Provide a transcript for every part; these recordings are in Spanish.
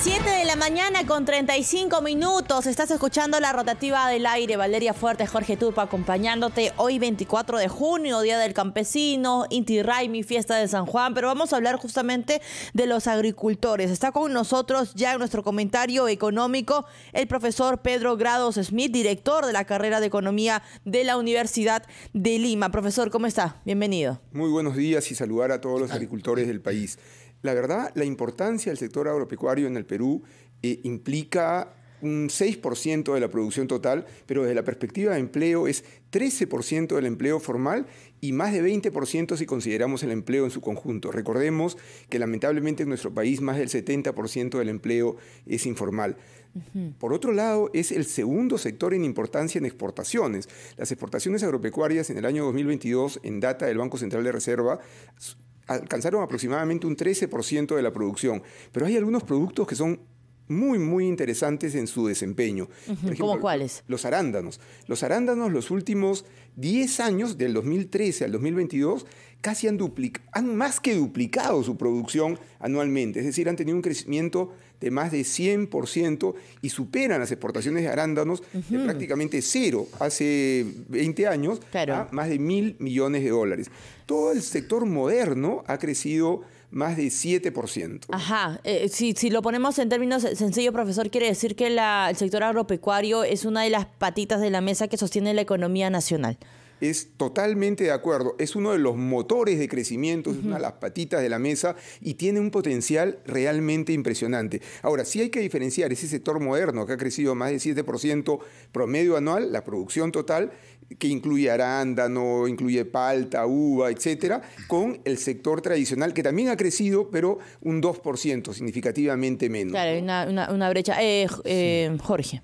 7 de la mañana con 35 minutos. Estás escuchando la rotativa del aire. Valeria Fuerte, Jorge Turpa acompañándote. Hoy 24 de junio, Día del Campesino, Inti Raymi, fiesta de San Juan. Pero vamos a hablar justamente de los agricultores. Está con nosotros ya en nuestro comentario económico el profesor Pedro Grados Smith, director de la carrera de Economía de la Universidad de Lima. Profesor, ¿cómo está? Bienvenido. Muy buenos días y saludar a todos los agricultores del país. La verdad, la importancia del sector agropecuario en el Perú implica un 6% de la producción total, pero desde la perspectiva de empleo es 13% del empleo formal y más de 20% si consideramos el empleo en su conjunto. Recordemos que lamentablemente en nuestro país más del 70% del empleo es informal. Por otro lado, es el segundo sector en importancia en exportaciones. Las exportaciones agropecuarias en el año 2022, en data del Banco Central de Reserva, alcanzaron aproximadamente un 13% de la producción, pero hay algunos productos que son muy interesantes en su desempeño. Por ejemplo, ¿cómo cuáles? Los arándanos. Los arándanos los últimos 10 años, del 2013 al 2022, casi han más que duplicado su producción anualmente. Es decir, han tenido un crecimiento de más de 100% y superan las exportaciones de arándanos de prácticamente cero hace 20 años a más de $1.000 millones. Todo el sector moderno ha crecido más de 7%. Ajá. Si lo ponemos en términos sencillos, profesor, quiere decir que el sector agropecuario es una de las patitas de la mesa que sostiene la economía nacional. Es totalmente de acuerdo. Es uno de los motores de crecimiento, es una de las patitas de la mesa y tiene un potencial realmente impresionante. Ahora, sí hay que diferenciar ese sector moderno que ha crecido más de 7% promedio anual, la producción total, que incluye arándano, incluye palta, uva, etcétera, con el sector tradicional que también ha crecido, pero un 2%, significativamente menos. Claro, hay una brecha. Jorge.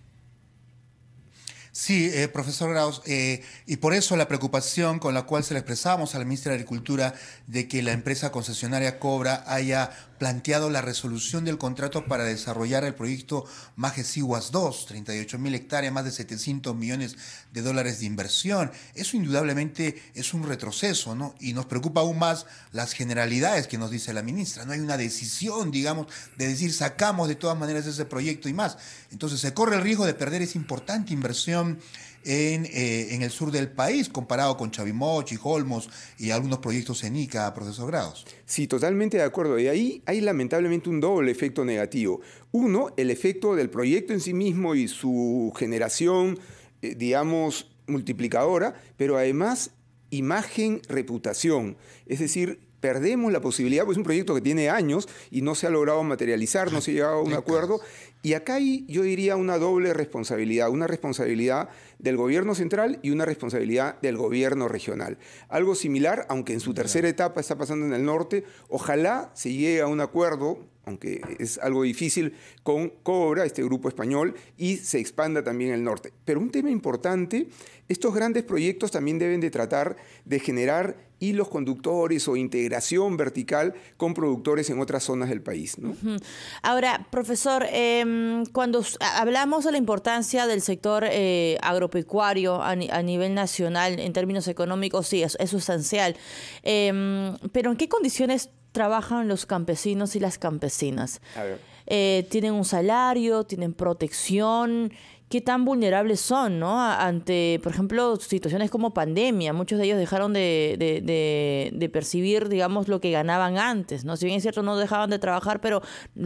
Sí, profesor Grados, y por eso la preocupación con la cual se le expresamos a la ministra de Agricultura de que la empresa concesionaria Cobra haya planteado la resolución del contrato para desarrollar el proyecto Maje Siguas 2, 38.000 hectáreas, más de $700 millones de inversión. Eso indudablemente es un retroceso, ¿no? Y nos preocupa aún más las generalidades que nos dice la ministra. No hay una decisión, digamos, de decir sacamos de todas maneras ese proyecto y más. Entonces se corre el riesgo de perder esa importante inversión en el sur del país, comparado con Chavimochi, Olmos y algunos proyectos en Ica, profesor Grados. Sí, totalmente de acuerdo. Y ahí hay lamentablemente un doble efecto negativo. Uno, el efecto del proyecto en sí mismo y su generación, digamos, multiplicadora, pero además imagen, reputación. Es decir, perdemos la posibilidad, pues es un proyecto que tiene años y no se ha logrado materializar, no se ha llegado a un acuerdo. Y acá hay, yo diría, una doble responsabilidad, una responsabilidad del gobierno central y una responsabilidad del gobierno regional. Algo similar, aunque en su tercera etapa está pasando en el norte, ojalá se llegue a un acuerdo, aunque es algo difícil, con Cobra, este grupo español, y se expanda también el norte. Pero un tema importante, estos grandes proyectos también deben de tratar de generar hilos conductores o integración vertical con productores en otras zonas del país, ¿no? Ahora, profesor, cuando hablamos de la importancia del sector agropecuario a nivel nacional, en términos económicos, sí, es sustancial. Pero ¿en qué condiciones trabajan los campesinos y las campesinas? A ver. ¿Tienen un salario? ¿Tienen protección? ¿Qué tan vulnerables son, ¿no? Ante, por ejemplo, situaciones como pandemia? Muchos de ellos dejaron de percibir, digamos, lo que ganaban antes, ¿no? Si bien es cierto, no dejaban de trabajar, pero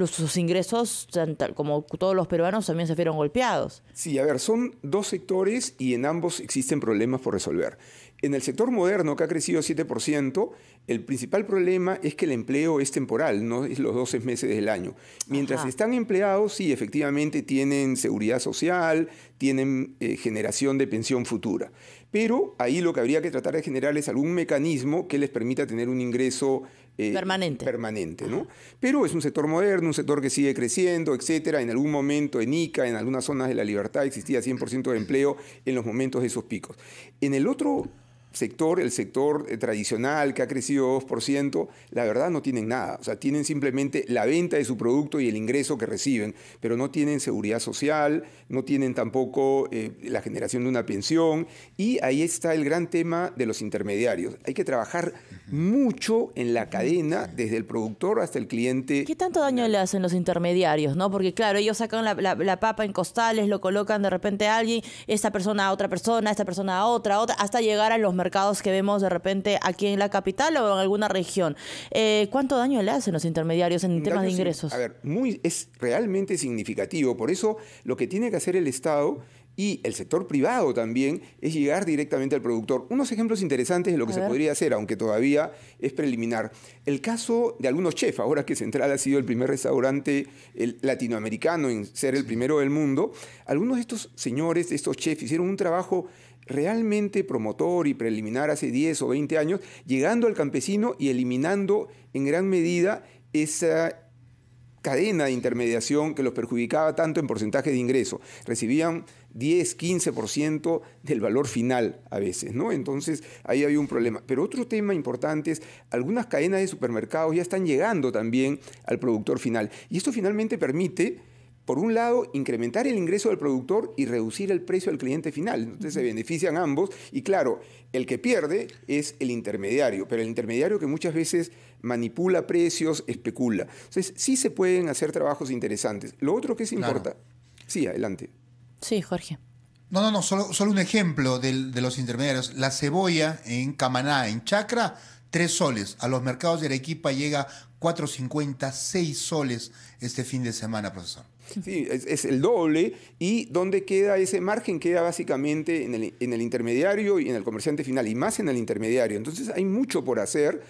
sus ingresos, como todos los peruanos, también se vieron golpeados. Sí, a ver, son dos sectores y en ambos existen problemas por resolver. En el sector moderno, que ha crecido 7%, el principal problema es que el empleo es temporal, no es los 12 meses del año. Mientras están empleados, sí, efectivamente tienen seguridad social, tienen generación de pensión futura. Pero ahí lo que habría que tratar de generar es algún mecanismo que les permita tener un ingreso permanente, ¿no? Pero es un sector moderno, un sector que sigue creciendo, etcétera. En algún momento en Ica, en algunas zonas de La Libertad, existía 100% de empleo en los momentos de esos picos. En el otro sector, el sector tradicional que ha crecido 2%, la verdad no tienen nada. O sea, tienen simplemente la venta de su producto y el ingreso que reciben, pero no tienen seguridad social, no tienen tampoco la generación de una pensión, y ahí está el gran tema de los intermediarios. Hay que trabajar mucho en la cadena, desde el productor hasta el cliente. ¿Qué tanto daño le hacen los intermediarios, no? Porque claro, ellos sacan la papa en costales, lo colocan de repente a alguien, esta persona a otra persona, esta persona a otra, hasta llegar a los mercados que vemos de repente aquí en la capital o en alguna región. ¿Cuánto daño le hacen los intermediarios en temas de ingresos? A ver, es realmente significativo. Por eso lo que tiene que hacer el Estado y el sector privado también es llegar directamente al productor. Unos ejemplos interesantes de lo que se podría hacer, aunque todavía es preliminar. El caso de algunos chefs, ahora que Central ha sido el primer restaurante latinoamericano en ser el primero del mundo, algunos de estos señores, de estos chefs, hicieron un trabajo realmente promotor y preliminar hace 10 o 20 años, llegando al campesino y eliminando en gran medida esa cadena de intermediación que los perjudicaba tanto en porcentaje de ingreso. Recibían 10, 15% del valor final a veces, ¿no? Entonces, ahí había un problema. Pero otro tema importante es, algunas cadenas de supermercados ya están llegando también al productor final. Y esto finalmente permite, por un lado, incrementar el ingreso del productor y reducir el precio al cliente final. Entonces, se benefician ambos. Y claro, el que pierde es el intermediario, pero el intermediario que muchas veces manipula precios, especula. Entonces, sí se pueden hacer trabajos interesantes. Lo otro que es importante... Sí, adelante. Sí, Jorge. No, solo un ejemplo de los intermediarios. La cebolla en Camaná, en Chacra, 3 soles. A los mercados de Arequipa llega 4.50, 6 soles este fin de semana, profesor. Sí, es el doble. ¿Y dónde queda ese margen? Queda básicamente en el intermediario y en el comerciante final, y más en el intermediario. Entonces hay mucho por hacer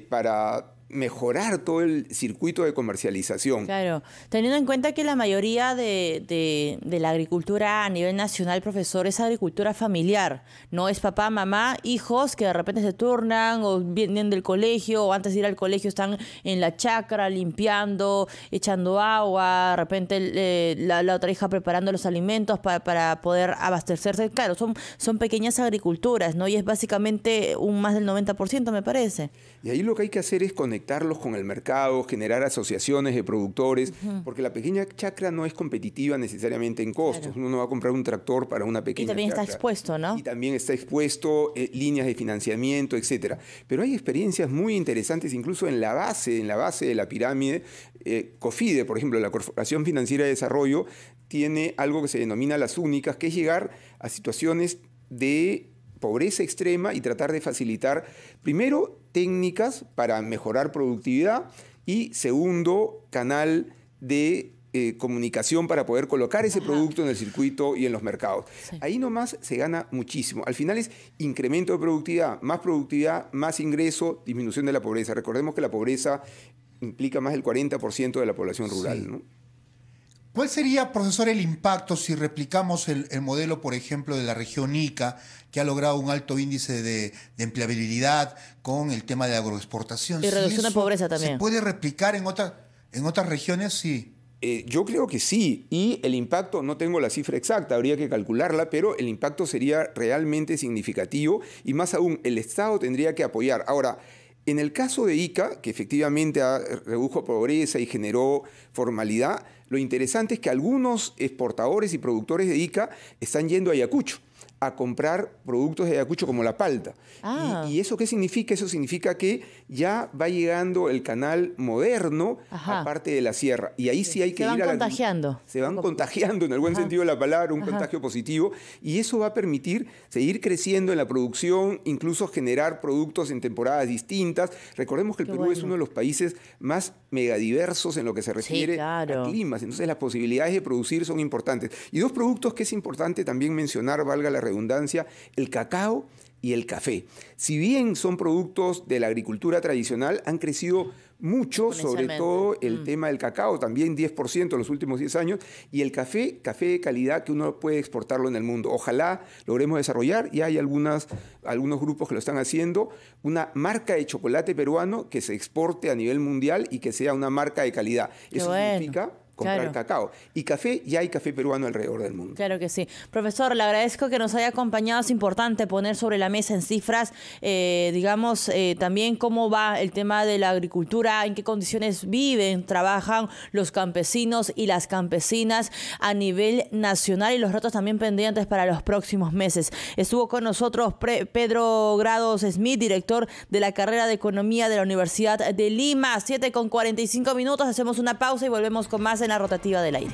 para mejorar todo el circuito de comercialización. Claro, teniendo en cuenta que la mayoría de la agricultura a nivel nacional, profesor, es agricultura familiar, no es papá, mamá, hijos que de repente se turnan o vienen del colegio o antes de ir al colegio están en la chacra limpiando, echando agua, de repente la otra hija preparando los alimentos para poder abastecerse. Claro, son pequeñas agriculturas, ¿no? Y es básicamente más del 90%, me parece. Y ahí lo que hay que hacer es conectarlos con el mercado, generar asociaciones de productores, porque la pequeña chacra no es competitiva necesariamente en costos. Claro. Uno no va a comprar un tractor para una pequeña chacra. Y también está expuesto, ¿no? Y también está expuesto líneas de financiamiento, etcétera. Pero hay experiencias muy interesantes incluso en la base de la pirámide. COFIDE, por ejemplo, la Corporación Financiera de Desarrollo, tiene algo que se denomina las únicas, que es llegar a situaciones de pobreza extrema y tratar de facilitar, primero, técnicas para mejorar productividad y, segundo, canal de comunicación para poder colocar ese producto en el circuito y en los mercados. Sí. Ahí nomás se gana muchísimo. Al final es incremento de productividad, más ingreso, disminución de la pobreza. Recordemos que la pobreza implica más del 40% de la población rural, sí, ¿no? ¿Cuál sería, profesor, el impacto si replicamos el modelo, por ejemplo, de la región Ica, que ha logrado un alto índice de empleabilidad con el tema de la agroexportación? Y reducción de pobreza también. ¿Se puede replicar en otras regiones? Sí. Yo creo que sí, y el impacto, no tengo la cifra exacta, habría que calcularla, pero el impacto sería realmente significativo y más aún, el Estado tendría que apoyar. Ahora, en el caso de Ica, que efectivamente redujo pobreza y generó formalidad, lo interesante es que algunos exportadores y productores de Ica están yendo a Ayacucho a comprar productos de Ayacucho como la palta. ¿Y eso qué significa? Eso significa que ya va llegando el canal moderno a parte de la sierra. Y ahí sí hay que ir a la... Se van contagiando. Se van contagiando, en el buen sentido de la palabra, un contagio positivo. Y eso va a permitir seguir creciendo en la producción, incluso generar productos en temporadas distintas. Recordemos que el Perú es uno de los países más megadiversos en lo que se refiere a climas. Entonces las posibilidades de producir son importantes. Y dos productos que es importante también mencionar, valga la redundancia, el cacao y el café. Si bien son productos de la agricultura tradicional, han crecido mucho, sobre todo el tema del cacao, también 10% en los últimos 10 años, y el café de calidad que uno puede exportarlo en el mundo. Ojalá logremos desarrollar, y hay algunos grupos que lo están haciendo, una marca de chocolate peruano que se exporte a nivel mundial y que sea una marca de calidad. Eso significa comprar Claro. cacao. Y café, ya hay café peruano alrededor del mundo. Claro que sí. Profesor, le agradezco que nos haya acompañado. Es importante poner sobre la mesa en cifras, también cómo va el tema de la agricultura, en qué condiciones viven, trabajan los campesinos y las campesinas a nivel nacional y los retos también pendientes para los próximos meses. Estuvo con nosotros Pedro Grados Smith, director de la carrera de Economía de la Universidad de Lima. 7:45 minutos. Hacemos una pausa y volvemos con más en la rotativa del aire.